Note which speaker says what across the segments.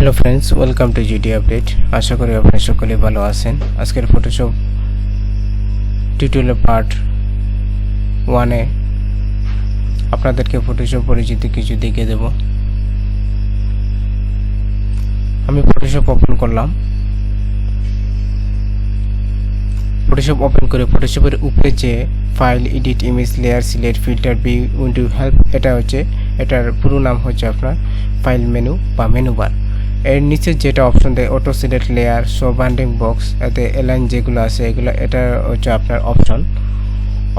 Speaker 1: Hello friends, welcome to GD update. আশা করি আপনারা সকলে ভালো আছেন। আজকের ফটোশপ টিউটোরিয়াল পার্ট 1-এ আপনাদেরকে ফটোশপ পরিচিতি কিছু দেখিয়ে দেব। আমি ফটোশপ ওপেন করলাম। ফটোশপ ওপেন করে ফটোশপের উপরে যে file, edit, image, layer, select, filter, view, window, help, এটার পুরো নাম হচ্ছে আপনার ফাইল মেনু বা মেনু বার। এর নিচে যেটা অপশন দেয় auto select, layer, show bounding box, এতে এলাইন যেগুলো আছে এগুলো, এটা হচ্ছে আপনার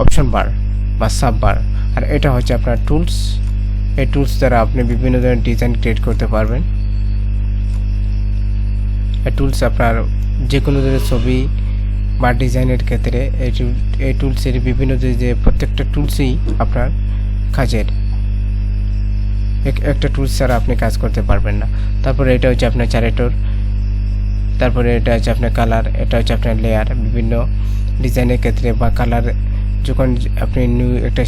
Speaker 1: অপশন বার বা সাব বার। আর এটা হচ্ছে আপনার টুলস। এই টুলস দ্বারা আপনি বিভিন্ন ধরনের ডিজাইন ক্রিয়েট করতে পারবেন। এই টুলস আপনার যে কোনো ধরনের ছবি বা ডিজাইনের ক্ষেত্রে এই টুলসের বিভিন্ন যে প্রত্যেকটা টুলসই আপনার কাজের। একটা টুলস ছাড়া আপনি কাজ করতে পারবেন না। তারপরে এটা হচ্ছে আপনার চারেটর, তারপরে এটা হচ্ছে আপনার কালার, এটা হচ্ছে আপনার লেয়ার। বিভিন্ন ডিজাইনের ক্ষেত্রে বা কালার যখন আপনি নিউ একটা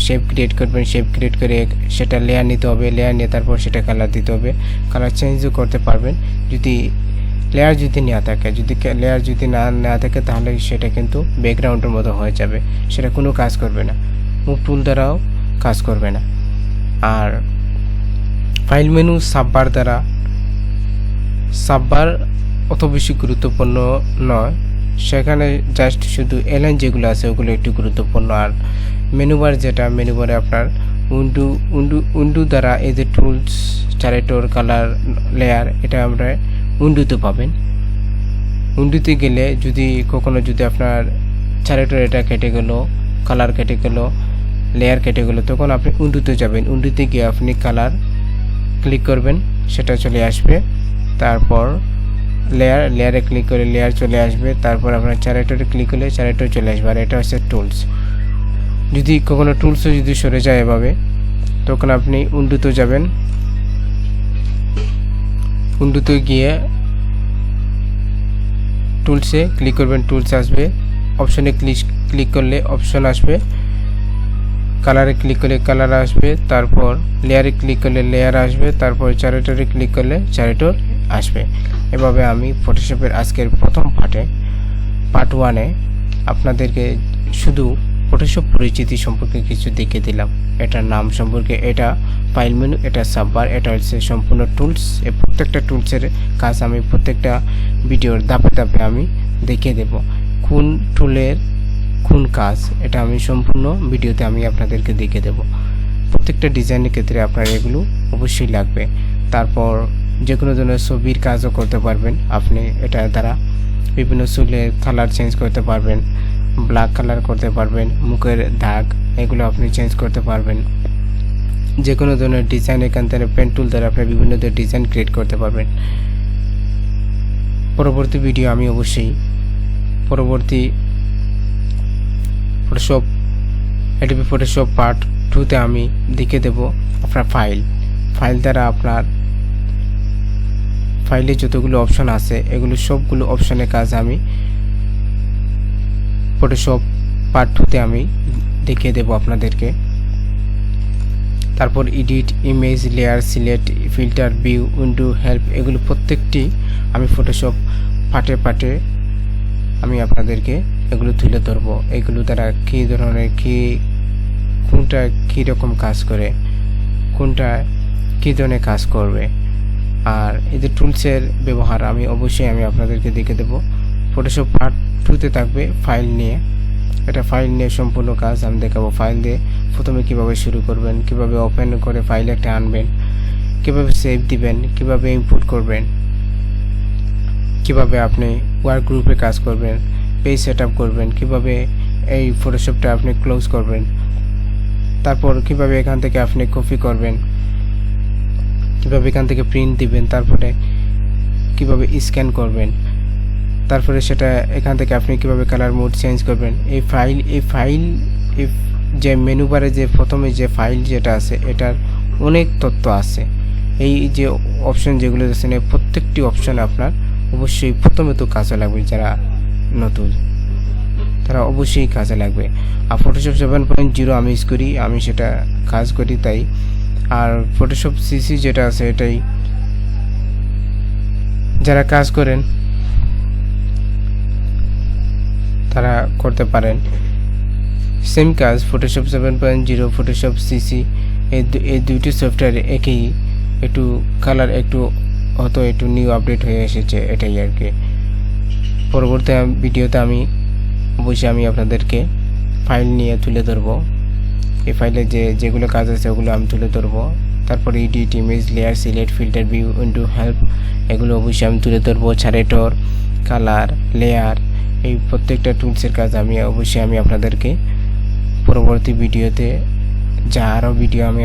Speaker 1: শেপ ক্রিয়েট করবেন, শেপ ক্রিয়েট করে সেটা লেয়ার নিতে হবে, লেয়ার নিয়ে তারপর সেটা কালার দিতে হবে। কালার চেঞ্জও করতে পারবেন যদি লেয়ার নেওয়া থাকে। লেয়ার যদি না থাকে তাহলে সেটা কিন্তু ব্যাকগ্রাউন্ডের মতো হয়ে যাবে, সেটা কোনো কাজ করবে না, মুভ টুল দ্বারাও কাজ করবে না। আর ফাইল মেনু সাববার দ্বারা, সাববার অত বেশি গুরুত্বপূর্ণ নয়, সেখানে জাস্ট শুধু এলাইন যেগুলো আছে ওগুলো একটু গুরুত্বপূর্ণ। আর মেনুবার যেটা, মেনুবারে আপনার উইন্ডো দ্বারা এই যে টুলস, চারেটর, কালার, লেয়ার, এটা আমরা উইন্ডোতে পাবেন। উইন্ডোতে গেলে যদি কখনো আপনার চারেটর এটা কেটে গেল, কালার কেটে গেল, লেয়ার কেটে গেল, তখন আপনি উইন্ডোতে যাবেন। উইন্ডোতে গিয়ে আপনি কালার ক্লিক করবেন, সেটা চলে আসবে। তারপর লেয়ারে ক্লিক করে লেয়ার চলে আসবে। তারপর আপনার চারেটরে ক্লিক করলে চারেটর চলে আসবে। আর এটা হচ্ছে টুলস। যদি কখনো টুলসও যদি সরে যায় এভাবে, তখন আপনি উইন্ডোতে যাবেন। উইন্ডোতে গিয়ে টুলসে ক্লিক করবেন, টুলস আসবে। অপশনে ক্লিক করলে অপশন আসবে। কালারে ক্লিক করলে কালার আসবে। তারপর লেয়ারে ক্লিক করলে লেয়ার আসবে। তারপর চারেটরে ক্লিক করলে চারেটর আসবে। এভাবে আমি ফটোশপের আজকের প্রথম পার্ট 1-এ আপনাদেরকে শুধু ফটোশপ পরিচিতি সম্পর্কে কিছু দেখিয়ে দিলাম। এটার নাম সম্পর্কে, এটা ফাইল মেনু, এটা সাববার, এটা হচ্ছে সম্পূর্ণ টুলস। এই প্রত্যেকটা টুলসের কাজ আমি প্রত্যেকটা ভিডিওর ধাপে আমি দেখিয়ে দেব। কোন টুলের কোন কাজ, এটা আমি সম্পূর্ণ ভিডিওতে আমি আপনাদেরকে দেখিয়ে দেব। প্রত্যেকটা ডিজাইনের ক্ষেত্রে আপনার এগুলো অবশ্যই লাগবে। তারপর যে কোনো ধরনের ছবির কাজও করতে পারবেন আপনি এটা দ্বারা। বিভিন্ন চুলের কালার চেঞ্জ করতে পারবেন, ব্ল্যাক কালার করতে পারবেন, মুখের দাগ এগুলো আপনি চেঞ্জ করতে পারবেন। যে কোনো ধরনের ডিজাইন এখান থেকে পেন টুল দ্বারা আপনি বিভিন্ন ধরনের ডিজাইন ক্রিয়েট করতে পারবেন। পরবর্তী ভিডিও আমি অবশ্যই Adobe Photoshop পার্ট 2-তে আমি দেখিয়ে দেব আপনার ফাইল দ্বারা আপনার ফাইলে যতগুলো অপশন আছে এগুলো সবগুলো অপশনের কাজ আমি ফটোশপ পার্ট 2-তে আমি দেখিয়ে দেব আপনাদেরকে। তারপর edit, image, layer, select, filter, view, window, help, এগুলো প্রত্যেকটি আমি ফটোশপ পার্টে আমি আপনাদেরকে এগুলো তুলে ধরবো। এগুলো দ্বারা কী ধরনের কোনটা কীরকম কাজ করে, কোনটা কী ধরনের কাজ করবে। আর এদের টুলসের ব্যবহার আমি অবশ্যই আপনাদেরকে দেখে দেব। ফটোশপ পার্ট 2-তে থাকবে ফাইল নিয়ে। এটা ফাইল নিয়ে সম্পূর্ণ কাজ আমি দেখাবো। ফাইল দিয়ে প্রথমে কিভাবে শুরু করবেন, কিভাবে ওপেন করে ফাইল একটা আনবেন, কিভাবে সেভ দিবেন, কিভাবে ইম্পোর্ট করবেন, কিভাবে আপনি ওয়ার্ক গ্রুপে কাজ করবেন, পেজ সেটআপ করবেন, কিভাবে এই ফটোশপটা আপনি ক্লোজ করবেন, তারপর কিভাবে এখান থেকে আপনি কপি করবেন, কিভাবে এখান থেকে প্রিন্ট দিবেন, তারপরে কিভাবে স্ক্যান করবেন, তারপরে সেটা এখান থেকে আপনি কিভাবে কালার মোড চেঞ্জ করবেন। এই ফাইল যে মেনু বারে যে প্রথমে যে ফাইল যেটা আছে এটার অনেক তথ্য আছে। এই যে অপশন যেগুলো আছে প্রত্যেকটি অপশন আপনার অবশ্যই প্রথমে তো কাজে লাগবে। যারা নতুন তারা অবশ্যই কাজে লাগবে। আর ফটোশপ 7.0 আমি ইউজ করি, আমি সেটা কাজ করি তাই। আর ফটোশপ সিসি যেটা আছে এটাই যারা কাজ করেন তারা করতে পারেন। সেম কাজ ফটোশপ 7.0, ফটোশপ সিসি এই দুইটি সফটওয়্যার একই, একটু কালার একটু হয়তো একটু নিউ আপডেট হয়ে এসেছে, এটাই আর কি। পরবর্তী ভিডিওতে অবশ্যই আপনাদেরকে ফাইল নিয়ে তুলে ধরবো। এই ফাইলে যেগুলো কাজ আছে ওগুলো আমি তুলে ধরবো। তারপরে edit, image, layer, select, filter, view, window, help এগুলো অবশ্যই আমি তুলে ধরবো। ছাড়েটর, কালার, লেয়ার এই প্রত্যেকটা টুলসের কাজ অবশ্যই আপনাদেরকে পরবর্তী ভিডিওতে আরও ভিডিও আমি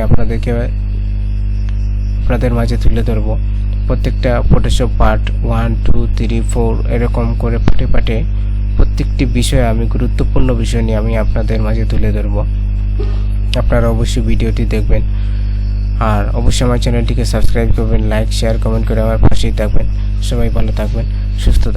Speaker 1: আপনাদের মাঝে তুলে ধরবো। প্রত্যেকটা ফটোশপ পার্ট 1, 2, 3, 4 এরকম করে পাটে প্রত্যেকটি বিষয় আমি গুরুত্বপূর্ণ বিষয় নিয়ে আমি আপনাদের মাঝে তুলে ধরবো। আপনারা অবশ্যই ভিডিওটি দেখবেন আর অবশ্যই আমার চ্যানেলটিকে সাবস্ক্রাইব করবেন, লাইক, শেয়ার, কমেন্ট করে আমার পাশেই থাকবেন। সবাই ভালো থাকবেন, সুস্থ থাকবেন।